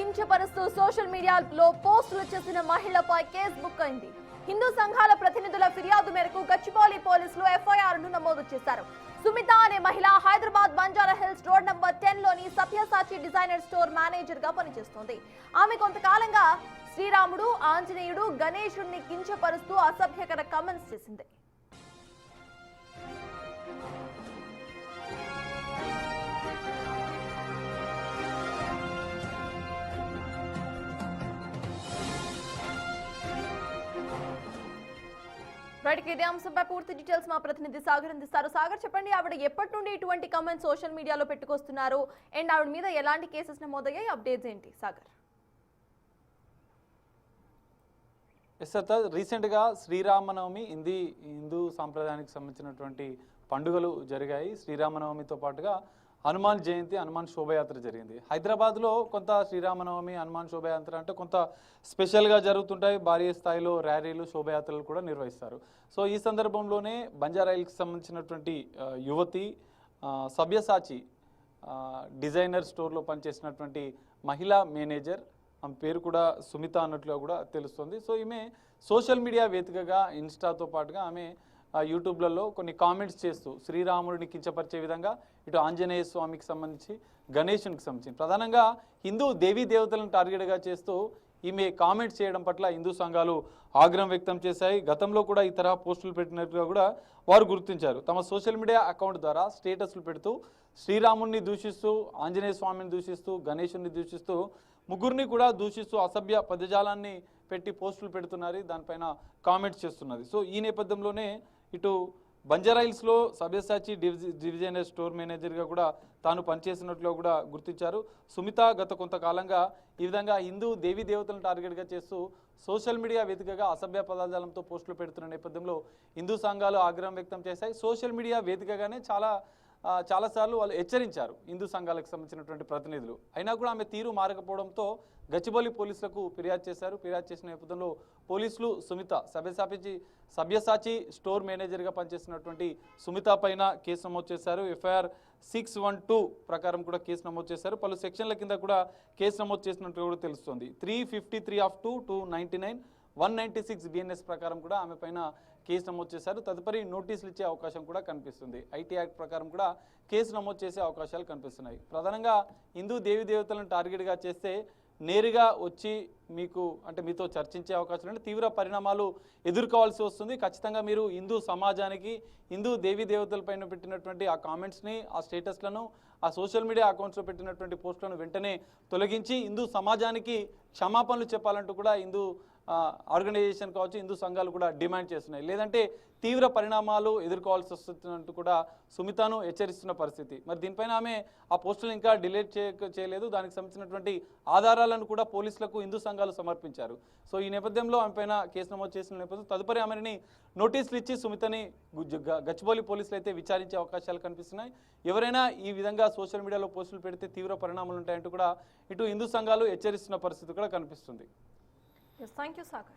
కించపరుస్తూ social మీడియాలో పోస్టులు చేసిన మహిళపై కేసు బుక్ అయింది. హిందూ సంఘాల ప్రతినిధుల ఫిర్యాదు మేరకు గచ్చిబౌలి పోలీసులు ఎఫ్ఐఆర్ను నమోదు చేశారు. సుమిత అనే మహిళ Hyderabad Banjara hills road number 10 లోని సభ్యసాచి డిజైనర్ స్టోర్ మేనేజర్ గా పనిచేస్తోంది. ఆమె కొంతకాలంగా శ్రీరాముడు, ఆంజనేయుడు, గణేశుడిని కించపరుస్తూ అసభ్యకర కామెంట్స్ చేసింది. ఇదే అంశంపై పూర్తి డీటెయిల్స్ మా ప్రతినిధి సాగర్ అందిస్తారు. సాగర్, చెప్పండి, ఆవిడ ఎప్పటి నుండి ఇటువంటి కామెంట్స్ సోషల్ మీడియాలో పెట్టుకొస్తున్నారు అండ్ ఆవిడ మీద ఎలాంటి కేసెస్ నమోదయ్యాయి, అప్డేట్స్ ఏంటి సాగర్? రీసెంట్గా శ్రీరామనవమి హిందూ సాంప్రదాయానికి సంబంధించినటువంటి పండుగలు జరిగాయి. శ్రీరామనవమితో పాటుగా హనుమాన్ జయంతి, హనుమాన్ శోభయాత్ర జరిగింది. హైదరాబాద్లో కొంత శ్రీరామనవమి, హనుమాన్ శోభయాత్ర అంటే కొంత స్పెషల్గా జరుగుతుంటాయి. భారీ స్థాయిలో ర్యాలీలు, శోభయాత్రలు కూడా నిర్వహిస్తారు. సో ఈ సందర్భంలోనే బంజారాయిల్కి సంబంధించినటువంటి యువతి సభ్యసాచి డిజైనర్ స్టోర్లో పనిచేసినటువంటి మహిళా మేనేజర్, ఆమె పేరు కూడా సుమిత అన్నట్లుగా కూడా తెలుస్తుంది. సో ఈమె సోషల్ మీడియా వేదికగా ఇన్స్టాతో పాటుగా ఆమె యూట్యూబ్లలో కొన్ని కామెంట్స్ చేస్తూ శ్రీరాముడిని కించపరిచే విధంగా ఇటు ఆంజనేయ స్వామికి సంబంధించి, గణేశునికి సంబంధించి ప్రధానంగా హిందూ దేవీ దేవతలను టార్గెట్గా చేస్తూ ఈమె కామెంట్స్ చేయడం పట్ల హిందూ సంఘాలు ఆగ్రహం వ్యక్తం చేశాయి. గతంలో కూడా ఈ తరహా పోస్టులు పెట్టినట్టుగా కూడా వారు గుర్తించారు. తమ సోషల్ మీడియా అకౌంట్ ద్వారా స్టేటస్లు పెడుతూ శ్రీరాముడిని దూషిస్తూ, ఆంజనేయ స్వామిని దూషిస్తూ, గణేశుని దూషిస్తూ, ముగ్గురిని కూడా దూషిస్తూ అసభ్య పదజాలాన్ని పెట్టి పోస్టులు పెడుతున్నారు, దానిపైన కామెంట్స్ చేస్తున్నది. సో ఈ నేపథ్యంలోనే ఇటు బంజారాయిల్స్లో సభ్యసాచి డివిజనల్ స్టోర్ మేనేజర్గా కూడా తాను పనిచేసినట్లు కూడా గుర్తించారు. సుమిత గత కొంతకాలంగా ఈ విధంగా హిందూ దేవీ దేవతలను టార్గెట్గా చేస్తూ సోషల్ మీడియా వేదికగా అసభ్య పదార్థాలతో పోస్టులు పెడుతున్న నేపథ్యంలో హిందూ సంఘాలు ఆగ్రహం వ్యక్తం చేశాయి. సోషల్ మీడియా వేదికగానే చాలాసార్లు వాళ్ళు హెచ్చరించారు హిందూ సంఘాలకు సంబంధించినటువంటి ప్రతినిధులు. అయినా కూడా ఆమె తీరు మారకపోవడంతో గచ్చిబౌలి పోలీసులకు ఫిర్యాదు చేశారు. ఫిర్యాదు చేసిన నేపథ్యంలో పోలీసులు సుమిత సభ్యసాచి స్టోర్ మేనేజర్గా పనిచేసినటువంటి సుమిత పైన కేసు నమోదు చేశారు. ఎఫ్ఐఆర్ 612 ప్రకారం కూడా కేసు నమోదు చేశారు. పలు సెక్షన్ల కింద కూడా కేసు నమోదు చేసినట్టు కూడా తెలుస్తుంది. 353(2), 299, 196 BNS ప్రకారం కూడా ఆమె పైన కేసు నమోదు చేశారు. తదుపరి నోటీసులు ఇచ్చే అవకాశం కూడా కనిపిస్తుంది. ఐటీ యాక్ట్ ప్రకారం కూడా కేసు నమోదు చేసే అవకాశాలు కనిపిస్తున్నాయి. ప్రధానంగా హిందూ దేవీ దేవతలను టార్గెట్గా చేస్తే నేరుగా వచ్చి మీతో చర్చించే అవకాశం అంటే తీవ్ర పరిణామాలు ఎదుర్కోవాల్సి వస్తుంది. ఖచ్చితంగా మీరు హిందూ సమాజానికి, హిందూ దేవీ దేవతలపైన పెట్టినటువంటి ఆ కామెంట్స్ని, ఆ స్టేటస్లను, ఆ సోషల్ మీడియా అకౌంట్స్లో పెట్టినటువంటి పోస్టులను వెంటనే తొలగించి హిందూ సమాజానికి క్షమాపణలు చెప్పాలంటూ కూడా హిందూ ఆర్గనైజేషన్ కావచ్చు, హిందూ సంఘాలు కూడా డిమాండ్ చేస్తున్నాయి. లేదంటే తీవ్ర పరిణామాలు ఎదుర్కోవాల్సి వస్తున్నట్టు కూడా సుమితను హెచ్చరిస్తున్న పరిస్థితి. మరి దీనిపైన ఆమె ఆ పోస్టులు ఇంకా డిలీట్ చేయలేదు. దానికి సంబంధించినటువంటి ఆధారాలను కూడా పోలీసులకు హిందూ సంఘాలు సమర్పించారు. సో ఈ నేపథ్యంలో ఆమె పైన కేసు నమోదు చేసిన నేపథ్యం తదుపరి ఆమెని నోటీసులు ఇచ్చి సుమితని గచ్చిబౌలి పోలీసులు అయితే విచారించే అవకాశాలు కనిపిస్తున్నాయి. ఎవరైనా ఈ విధంగా సోషల్ మీడియాలో పోస్టులు పెడితే తీవ్ర పరిణామాలు ఉంటాయంటూ కూడా ఇటు హిందూ సంఘాలు హెచ్చరిస్తున్న పరిస్థితి కూడా కనిపిస్తుంది. Yes, thank you, Sagar.